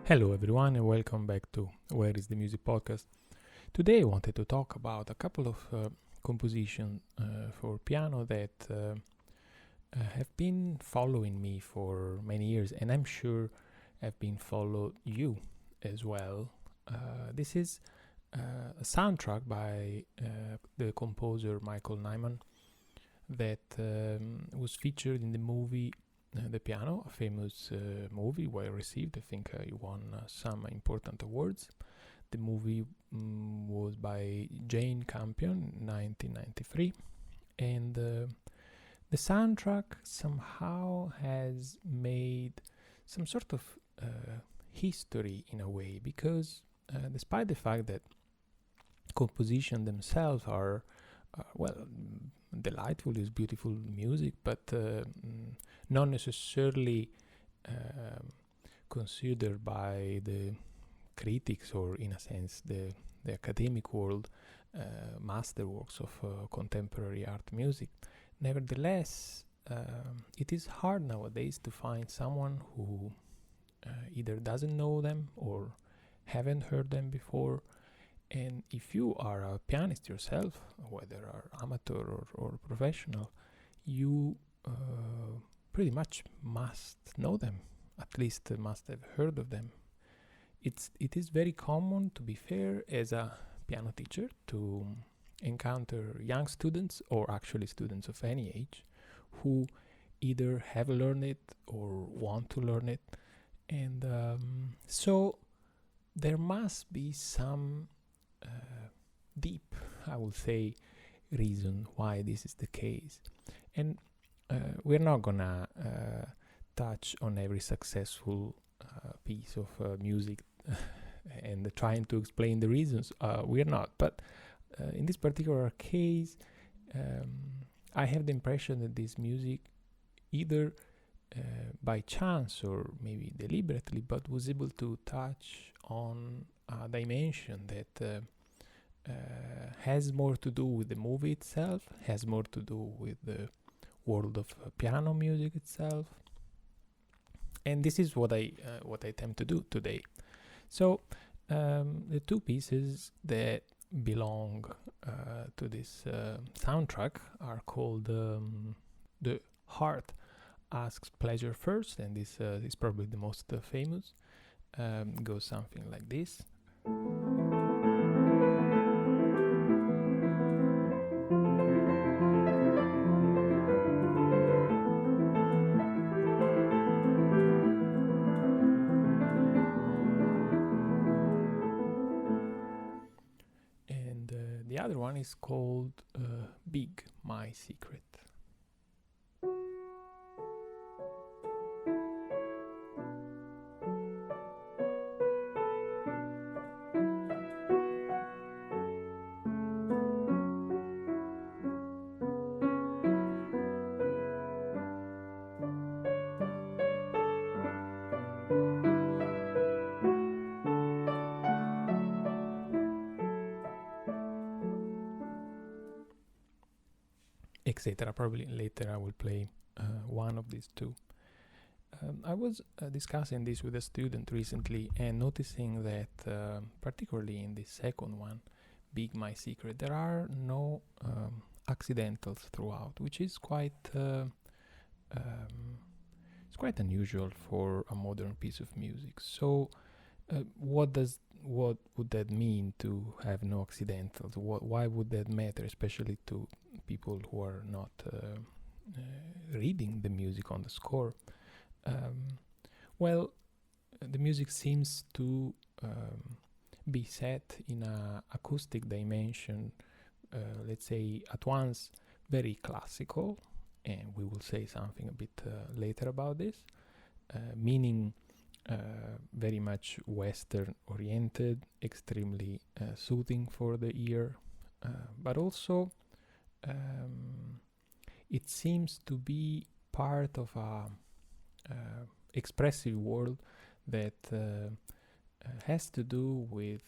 Hello, everyone, and welcome back to Where is the Music podcast. Today, I wanted to talk about a couple of compositions for piano that have been following me for many years, and I'm sure have been followed you as well. This is a soundtrack by the composer Michael Nyman that was featured in the movie The Piano, a famous movie, well received. I think he won some important awards. The movie was by Jane Campion in 1993, and the soundtrack somehow has made some sort of history in a way, because despite the fact that compositions themselves are delightful, is beautiful music, but not necessarily considered by the critics, or in a sense the academic world, masterworks of contemporary art music. Nevertheless, it is hard nowadays to find someone who either doesn't know them or haven't heard them before. And if you are a pianist yourself, whether are amateur or professional, you pretty much must know them, at least must have heard of them. It is very common, to be fair, as a piano teacher, to encounter young students, or actually students of any age, who either have learned it or want to learn it. And so there must be some deep, I will say, reason why this is the case. And we're not gonna touch on every successful piece of music and trying to explain the reasons. We're not. But in this particular case, I have the impression that this music, either by chance or maybe deliberately, but was able to touch on a dimension that has more to do with the movie itself, has more to do with the world of piano music itself. And this is what I attempt to do today. So the two pieces that belong to this soundtrack are called The Heart Asks Pleasure First, and this is probably the most famous. Goes something like this. And the other one is called Big, My Secret. Etc. Probably later I will play one of these two. I was discussing this with a student recently and noticing that particularly in the second one, Big My Secret, there are no accidentals throughout, which is quite it's quite unusual for a modern piece of music. So what would that mean, to have no accidentals? Why would that matter, especially to people who are not reading the music on the score? Well, the music seems to be set in an acoustic dimension, let's say at once very classical, and we will say something a bit later about this, meaning very much Western oriented, extremely soothing for the ear, but also it seems to be part of a expressive world that has to do with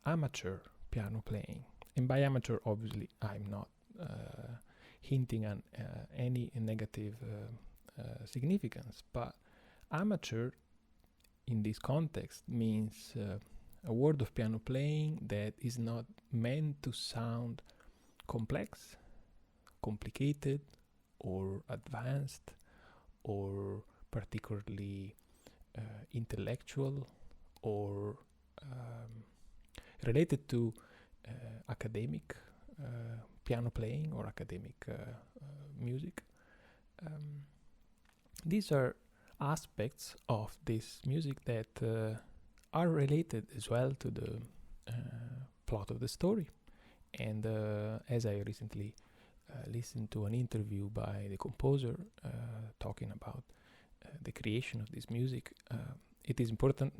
amateur piano playing. And by amateur, obviously, I'm not hinting at any negative significance, but amateur in this context means a word of piano playing that is not meant to sound complex, complicated, or advanced, or particularly intellectual, or related to academic piano playing or academic music. These are aspects of this music that are related as well to the plot of the story. And as I recently listened to an interview by the composer talking about the creation of this music, it is important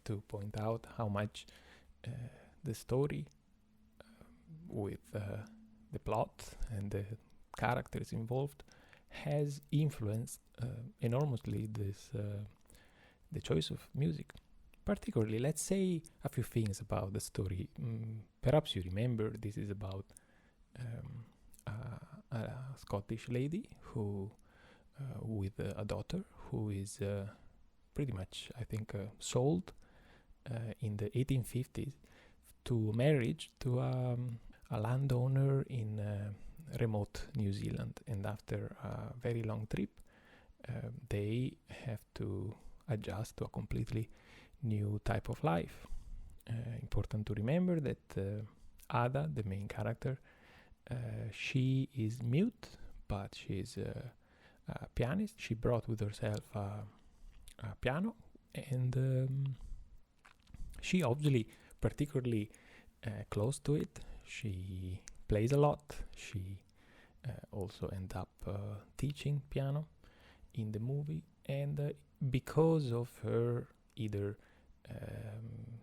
to point out how much the story with the plot and the characters involved has influenced enormously the choice of music. Particularly, let's say a few things about the story. Perhaps you remember this is about a Scottish lady who, with a daughter who is pretty much, I think, sold in the 1850s to marriage to a landowner in remote New Zealand. And after a very long trip, they have to adjust to a completely new type of life. Important to remember that Ada, the main character, she is mute, but she is a pianist. She brought with herself a piano, and she obviously particularly close to it. She plays a lot. She also ends up teaching piano in the movie, and because of her either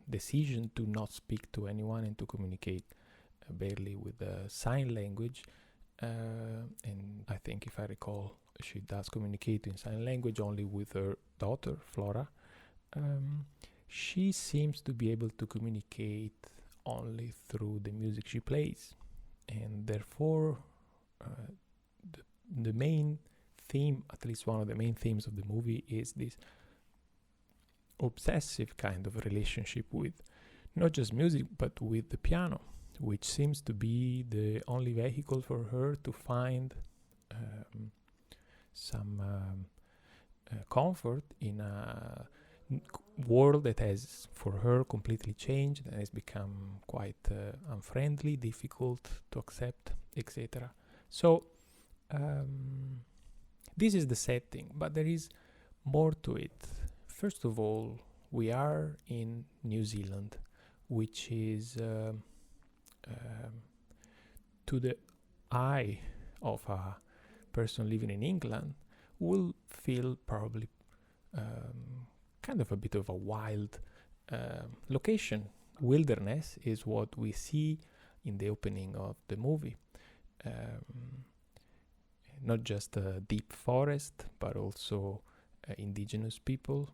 decision to not speak to anyone and to communicate barely with sign language, and I think, if I recall, she does communicate in sign language only with her daughter Flora. She seems to be able to communicate only through the music she plays, and therefore the main theme, at least one of the main themes of the movie, is this obsessive kind of relationship with not just music but with the piano, which seems to be the only vehicle for her to find some comfort in a world that has, for her, completely changed and has become quite unfriendly, difficult to accept, etc. So this is the setting, but there is more to it. First of all, we are in New Zealand, which is to the eye of a person living in England will feel probably kind of a bit of a wild location. Wilderness is what we see in the opening of the movie. Not just a deep forest, but also indigenous people,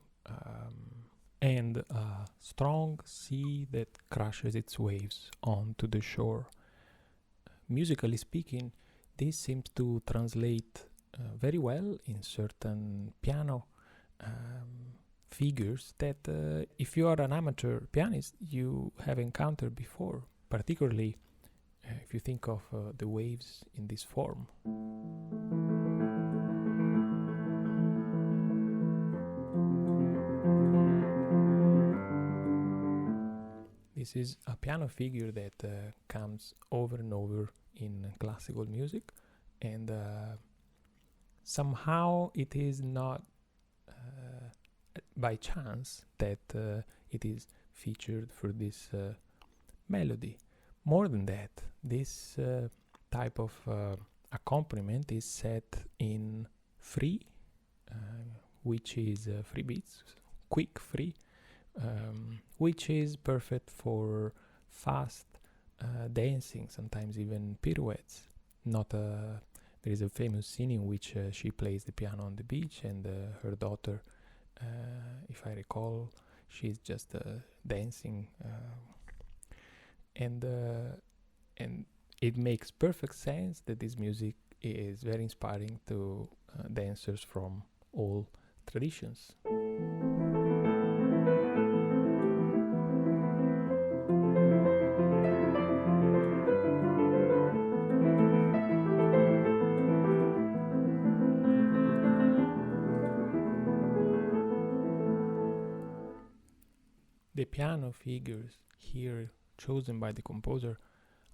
and a strong sea that crashes its waves onto the shore. Musically speaking, this seems to translate very well in certain piano figures that if you are an amateur pianist, you have encountered before, particularly if you think of the waves in this form. This is a piano figure that comes over and over in classical music, and somehow it is not by chance that it is featured for this melody. More than that, this type of accompaniment is set in free, which is free beats, quick free, which is perfect for fast dancing, sometimes even pirouettes. There is a famous scene in which she plays the piano on the beach, and her daughter, if I recall, she's just dancing, and it makes perfect sense that this music is very inspiring to dancers from all traditions. The piano figures here chosen by the composer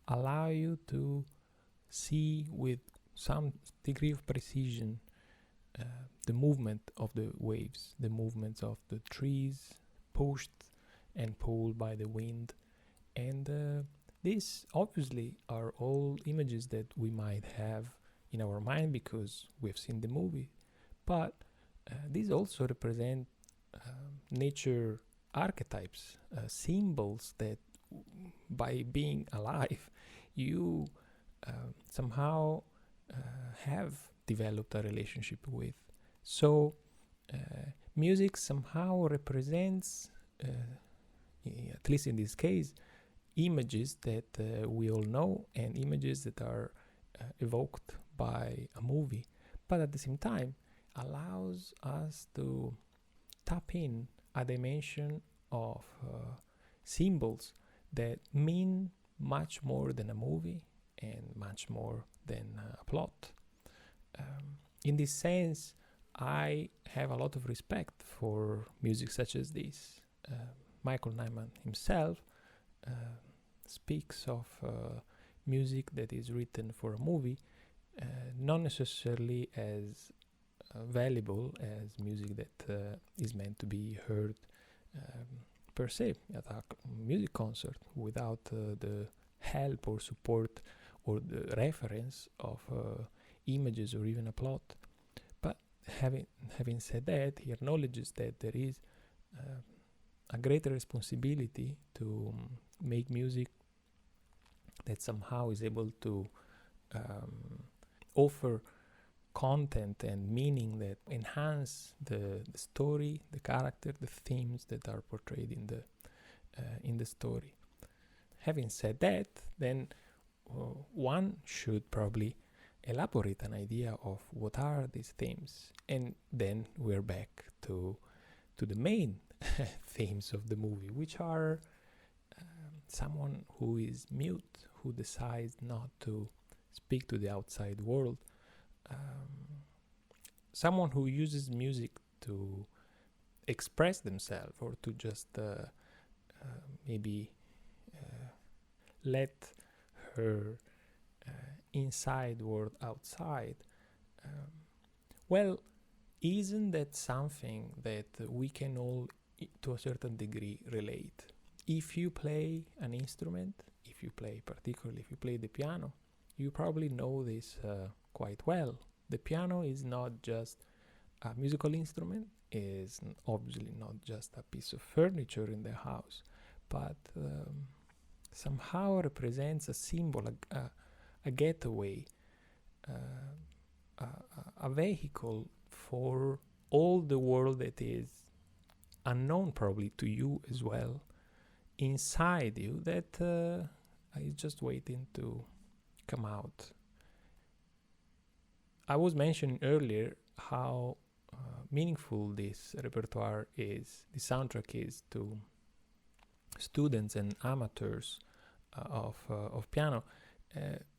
allow you to see with some degree of precision the movement of the waves, the movements of the trees pushed and pulled by the wind. And these obviously are all images that we might have in our mind because we've seen the movie, but these also represent nature archetypes, symbols that by being alive you somehow have developed a relationship with. So music somehow represents, at least in this case, images that we all know and images that are evoked by a movie, but at the same time allows us to tap in a dimension of symbols that mean much more than a movie and much more than a plot. In this sense, I have a lot of respect for music such as this. Michael Nyman himself speaks of music that is written for a movie, not necessarily as valuable as music that is meant to be heard per se at a music concert without the help or support or the reference of images or even a plot. But having said that, he acknowledges that there is a greater responsibility to make music that somehow is able to offer content and meaning that enhance the story, the character, the themes that are portrayed in the story. Having said that, then one should probably elaborate an idea of what are these themes, and then we're back to the main themes of the movie, which are someone who is mute, who decides not to speak to the outside world, someone who uses music to express themselves or to just maybe let her inside world outside. Well, isn't that something that we can all to a certain degree relate? If you play an instrument, particularly if you play the piano, you probably know this quite well. The piano is not just a musical instrument, is obviously not just a piece of furniture in the house, but somehow represents a symbol, a getaway, a vehicle for all the world that is unknown probably to you as well, inside you, that is just waiting to come out. I was mentioning earlier how meaningful this repertoire is, the soundtrack is to students and amateurs of piano,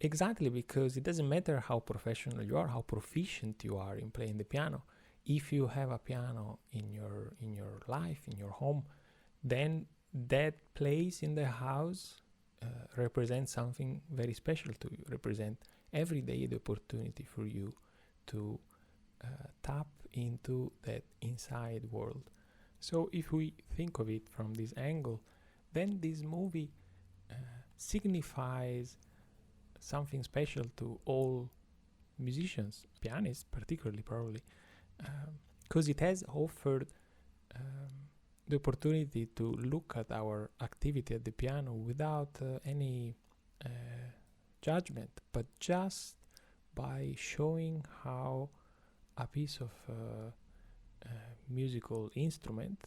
exactly because it doesn't matter how professional you are, how proficient you are in playing the piano. If you have a piano in your life, in your home, then that place in the house represents something very special to you, represent every day the opportunity for you to tap into that inside world. So if we think of it from this angle, then this movie signifies something special to all musicians, pianists particularly probably, because it has offered the opportunity to look at our activity at the piano without any judgment, but just by showing how a piece of musical instrument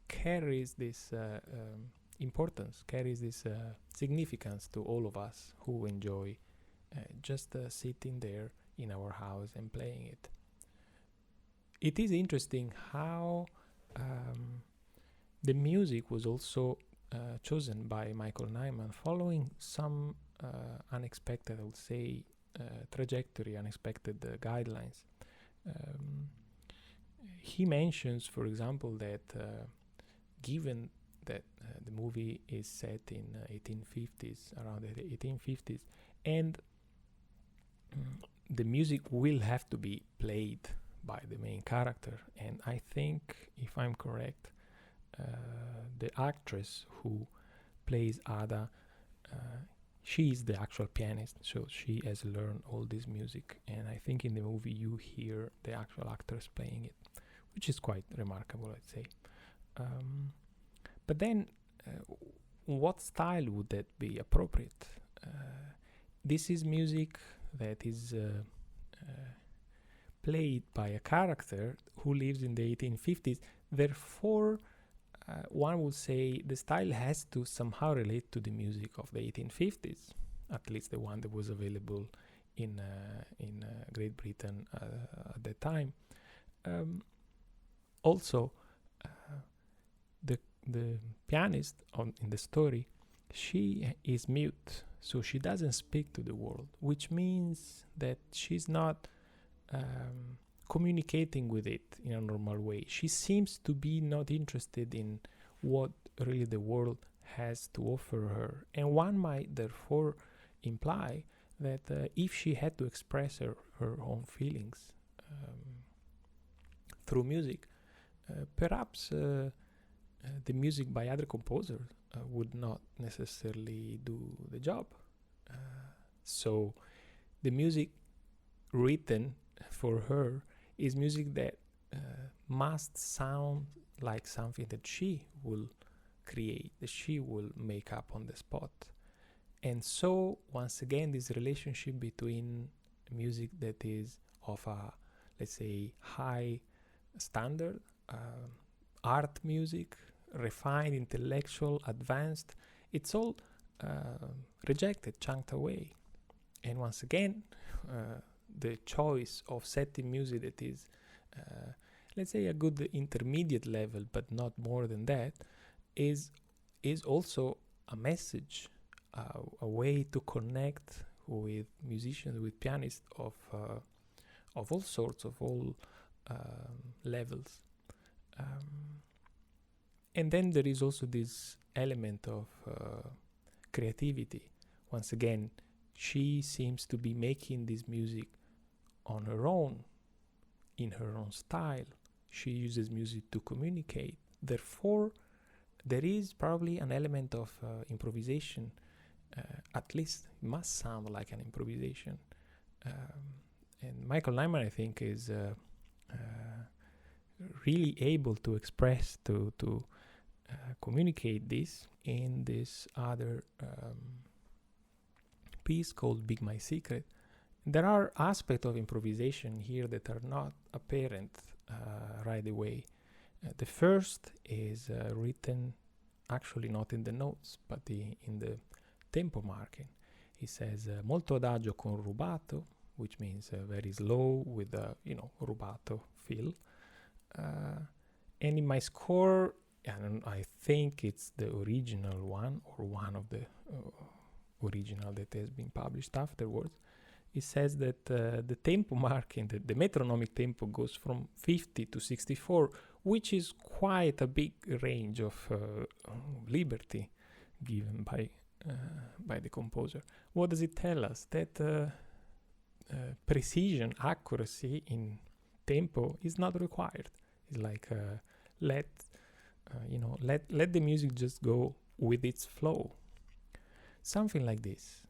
carries this importance, carries this significance to all of us who enjoy just sitting there in our house and playing it. It is interesting how the music was also chosen by Michael Nyman following some unexpected, I would say, trajectory, unexpected guidelines. He mentions, for example, that given that the movie is set in 1850s, around the 1850s, and the music will have to be played by the main character. And I think, if I'm correct, the actress who plays Ada, she is the actual pianist, so she has learned all this music, and I think in the movie you hear the actual actors playing it, which is quite remarkable, I'd say. But then, what style would that be appropriate? This is music that is played by a character who lives in the 1850s, therefore one would say the style has to somehow relate to the music of the 1850s, at least the one that was available in Great Britain at that time. Also, the pianist in the story, she is mute, so she doesn't speak to the world, which means that she's not communicating with it in a normal way. She seems to be not interested in what really the world has to offer her, and one might therefore imply that if she had to express her own feelings through music, perhaps the music by other composers would not necessarily do the job. So the music written for her is music that must sound like something that she will create, that she will make up on the spot. And so, once again, this relationship between music that is of a, let's say, high standard, art music, refined, intellectual, advanced, it's all rejected, chunked away. And once again, the choice of setting music that is, let's say, a good intermediate level, but not more than that, is also a message, a way to connect with musicians, with pianists of all sorts, of all levels. And then there is also this element of creativity. Once again, she seems to be making this music on her own, in her own style. She uses music to communicate. Therefore, there is probably an element of improvisation. At least it must sound like an improvisation. And Michael Nyman, I think, is really able to express, to communicate this in this other piece called Big My Secret. There are aspects of improvisation here that are not apparent right away. The first is written actually not in the notes, but in the tempo marking. He says molto adagio con rubato, which means very slow with a rubato feel. And in my score, and I think it's the original one, or one of the original that has been published afterwards, it says that the tempo marking, the metronomic tempo, goes from 50 to 64, which is quite a big range of liberty given by the composer. What does it tell us? That precision, accuracy in tempo is not required. It's like let the music just go with its flow. Something like this.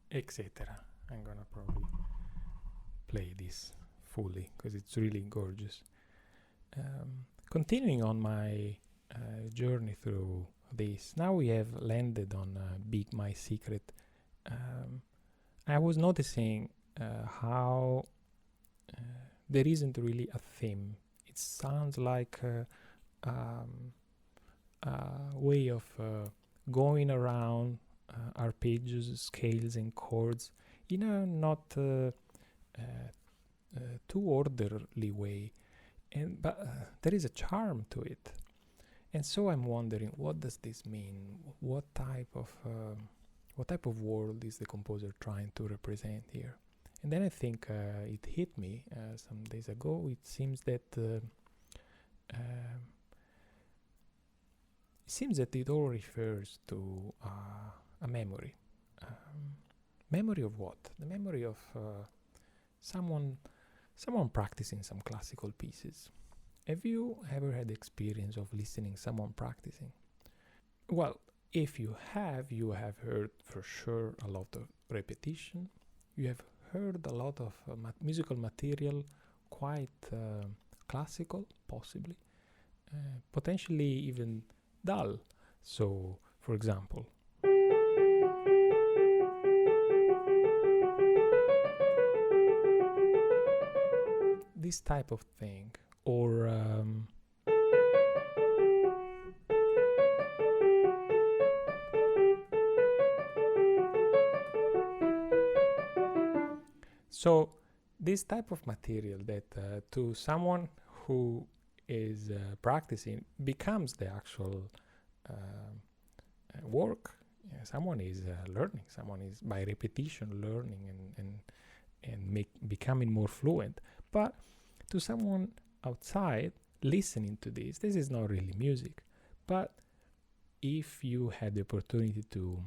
Etc. I'm gonna probably play this fully because it's really gorgeous. Continuing on my journey through this, now we have landed on Big My Secret. I was noticing how there isn't really a theme. It sounds like a way of going around arpeggios, scales, and chords in a not too orderly way, but there is a charm to it. And so I'm wondering, what does this mean? What type of world is the composer trying to represent here? And then I think it hit me some days ago. It seems that it all refers to a memory. Memory of what? The memory of someone practicing some classical pieces. Have you ever had the experience of listening someone practicing? Well, if you have heard for sure a lot of repetition. You have heard a lot of musical material, quite classical, possibly, potentially even dull. So, for example, this type of thing, or so this type of material that to someone who is practicing becomes the actual work. Someone is learning. Someone is by repetition learning and becoming more fluent. But to someone outside listening to this is not really music. But if you had the opportunity to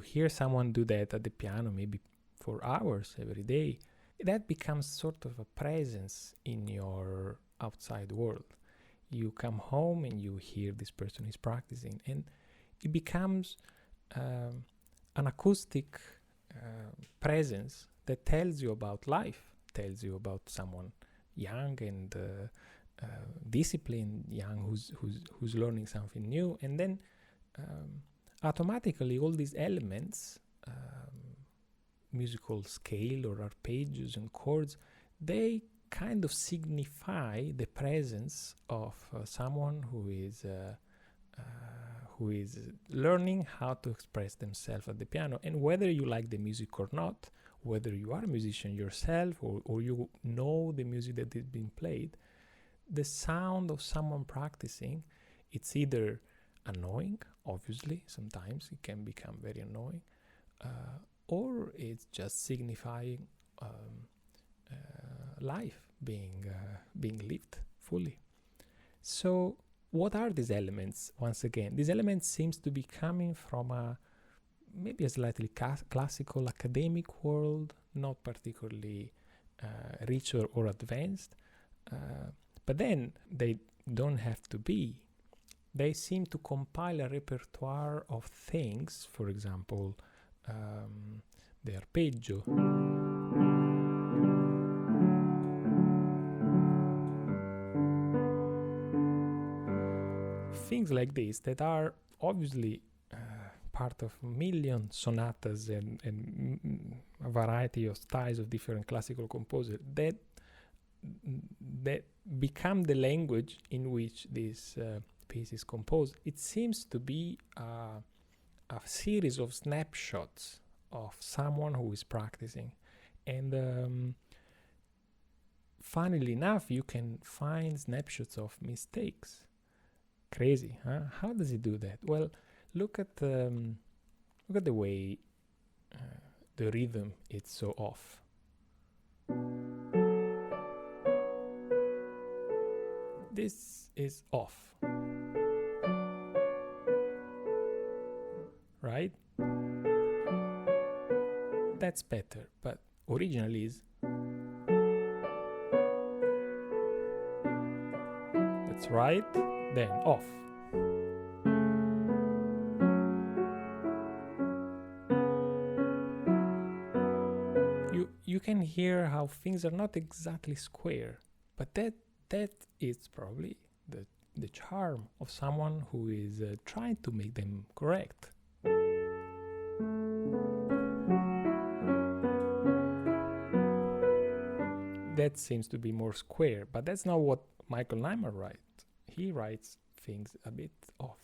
hear someone do that at the piano, maybe for hours every day, that becomes sort of a presence in your outside world. You come home and you hear this person is practicing, and it becomes an acoustic presence that tells you about life, tells you about someone young and disciplined, young who's learning something new, and then automatically all these elements, musical scale or arpeggios and chords, they kind of signify the presence of someone who is learning how to express themselves at the piano. And whether you like the music or not, whether you are a musician yourself or you know the music that is being played, the sound of someone practicing, it's either annoying, obviously, sometimes it can become very annoying, or it's just signifying life being lived fully. So what are these elements? Once again, these elements seems to be coming from maybe a slightly classical academic world, not particularly rich or advanced, but then they don't have to be. They seem to compile a repertoire of things, for example, the arpeggio, things like this that are obviously part of million sonatas and a variety of styles of different classical composers that become the language in which this piece is composed. It seems to be a series of snapshots of someone who is practicing, and funnily enough, you can find snapshots of mistakes. Crazy, huh? How does he do that? Well, look at the way the rhythm is so off. This is off, right? That's better, but originally is. That's right, then off. can hear how things are not exactly square, but that is probably the charm of someone who is trying to make them correct. That seems to be more square, but that's not what Michael Nyman writes. He writes things a bit off.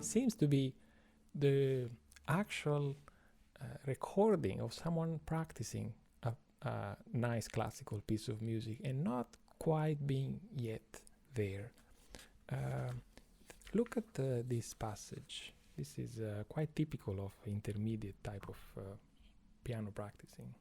Seems to be the actual recording of someone practicing a nice classical piece of music and not quite being yet there. Look at this passage. This is quite typical of intermediate type of piano practicing.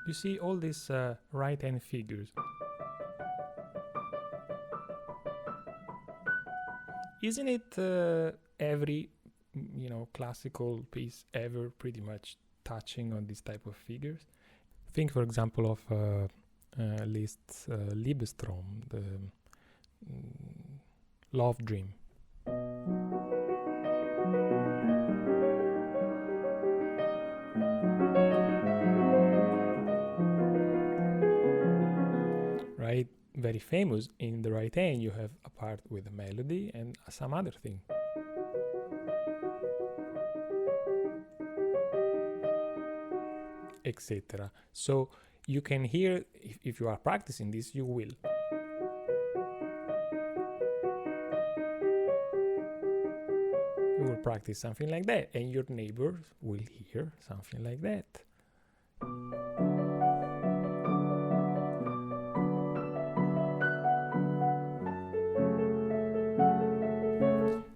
You see all these right-hand figures. Isn't it every classical piece ever pretty much touching on this type of figures? Think, for example, of Liszt's Liebestrom, the love dream. Right? Very famous. In the right hand you have a part with a melody and some other thing. Etc. So you can hear, if you are practicing this, you will. You will practice something like that, and your neighbors will hear something like that.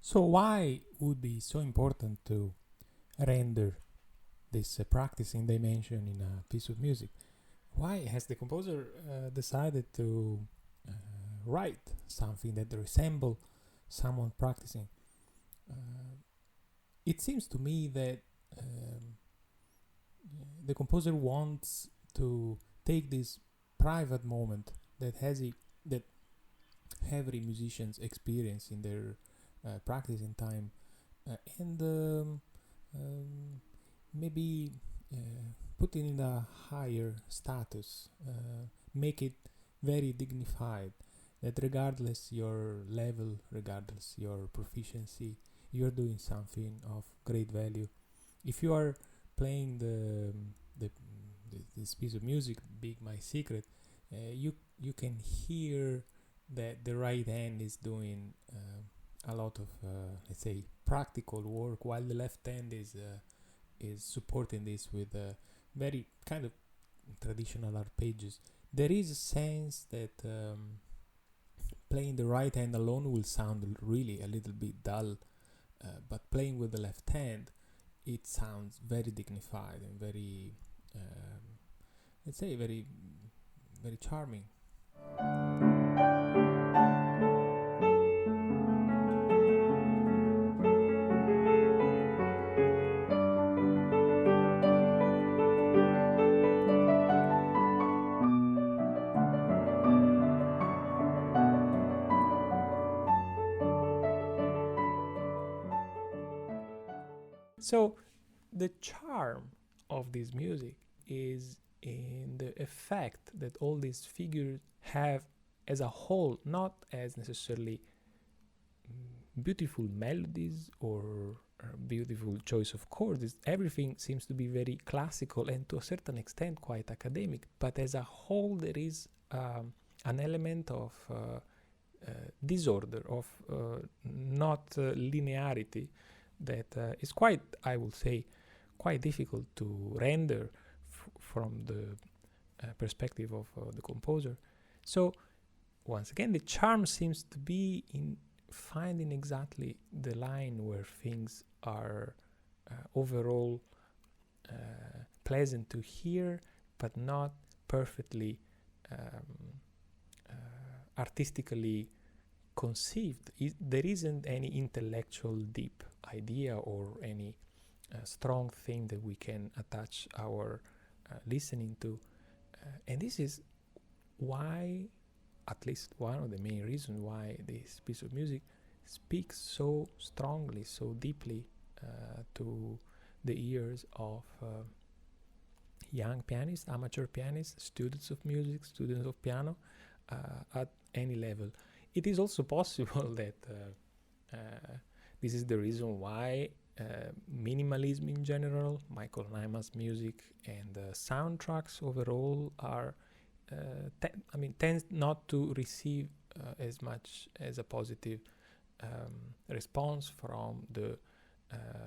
So why would be so important to render this practicing dimension in a piece of music? Why has the composer decided to write something that resembles someone practicing? It seems to me that the composer wants to take this private moment that every musicians experience in their practicing time and maybe put it in a higher status, make it very dignified, that regardless your level, regardless your proficiency, you're doing something of great value. If you are playing this piece of music, Big My Secret, you can hear that the right hand is doing a lot of let's say practical work, while the left hand is supporting this with very kind of traditional arpeggios. There is a sense that playing the right hand alone will sound really a little bit dull, but playing with the left hand, it sounds very dignified and very let's say very very charming. So the charm of this music is in the effect that all these figures have as a whole, not as necessarily beautiful melodies or beautiful choice of chords. Everything seems to be very classical and to a certain extent quite academic, but as a whole there is an element of disorder, of not linearity, that is quite, I would say, quite difficult to render from the perspective of the composer. So once again, the charm seems to be in finding exactly the line where things are overall pleasant to hear, but not perfectly artistically conceived. There isn't any intellectual deep idea or any strong thing that we can attach our listening to. And this is why, at least one of the main reasons why this piece of music speaks so strongly, so deeply to the ears of young pianists, amateur pianists, students of music, students of piano, at any level. It is also possible that this is the reason why minimalism in general, Michael Nyman's music, and soundtracks overall are tends not to receive as much as a positive response from the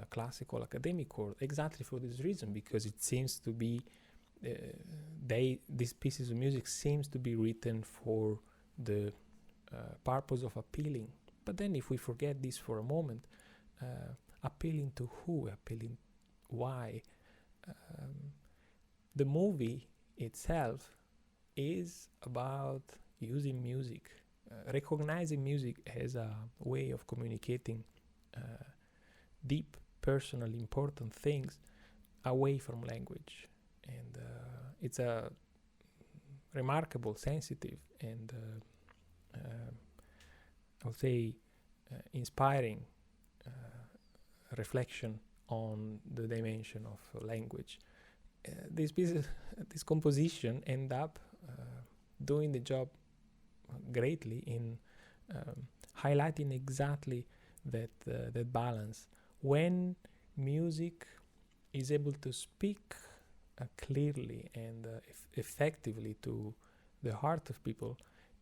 classical academic world, exactly for this reason, because it seems to be these pieces of music seems to be written for the purpose of appealing. But then if we forget this for a moment, appealing to who, appealing why? The movie itself is about using music, recognizing music as a way of communicating deep, personal, important things away from language. And it's a remarkable, sensitive, and I would say inspiring reflection on the dimension of language. This composition end up doing the job greatly in highlighting exactly that balance. When music is able to speak clearly and effectively to the heart of people,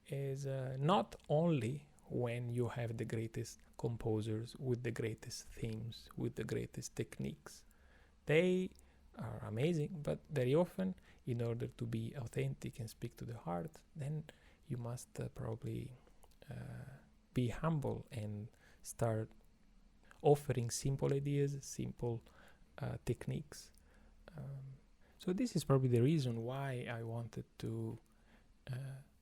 is not only when you have the greatest composers with the greatest themes, with the greatest techniques. They are amazing, but very often, in order to be authentic and speak to the heart, then you must probably be humble and start offering simple ideas, simple techniques. So this is probably the reason why I wanted to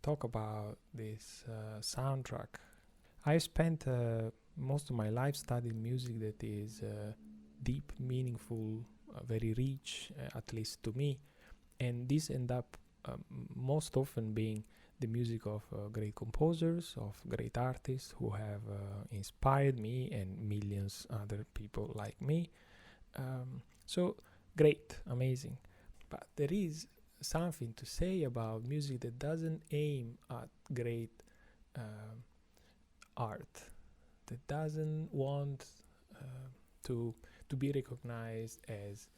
talk about this soundtrack. I spent most of my life studying music that is deep, meaningful, very rich, at least to me, and this end up most often being the music of great composers, of great artists who have inspired me and millions other people like me. So great, amazing. But there is something to say about music that doesn't aim at great art, that doesn't want to be recognized as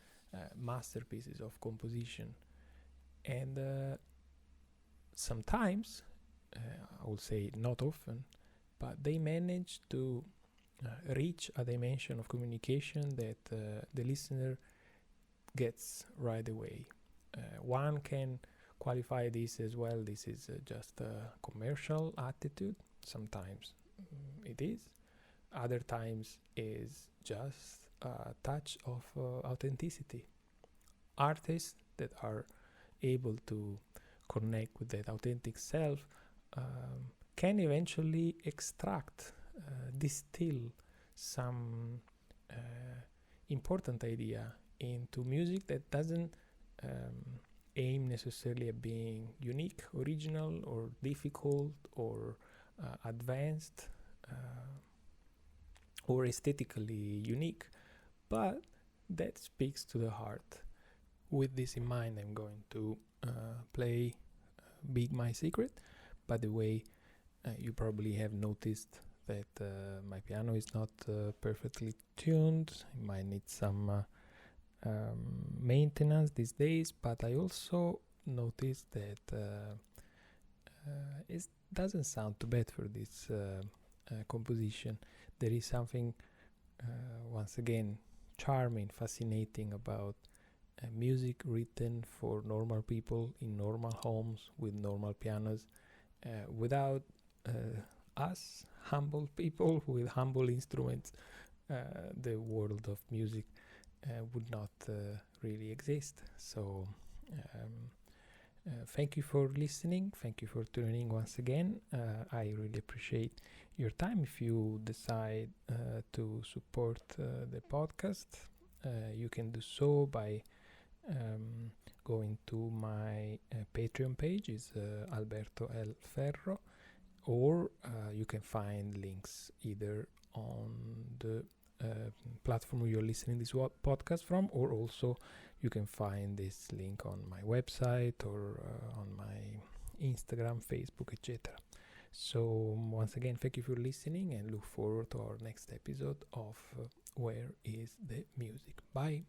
masterpieces of composition. And sometimes, I would say not often, but they manage to reach a dimension of communication that the listener gets right away. One can qualify this as, well, this is just a commercial attitude. Sometimes it is. Other times is just a touch of authenticity. Artists that are able to connect with that authentic self can eventually extract, distill some important idea into music that doesn't aim necessarily at being unique, original, or difficult, or advanced, or aesthetically unique, but that speaks to the heart. With this in mind, I'm going to play Big My Secret. By the way, you probably have noticed that my piano is not perfectly tuned. It might need some maintenance these days, but I also noticed that it doesn't sound too bad for this composition. There is something, once again, charming, fascinating about music written for normal people in normal homes with normal pianos, Without us, humble people with humble instruments, the world of music would not really exist. So thank you for listening. Thank you for tuning once again. I really appreciate your time. If you decide to support the podcast, you can do so by going to my Patreon page, is Alberto L. Ferro, or you can find links either on the platform you're listening this podcast from, or also you can find this link on my website or on my Instagram, Facebook, etc. So once again, thank you for listening, and look forward to our next episode of Where is the Music. Bye.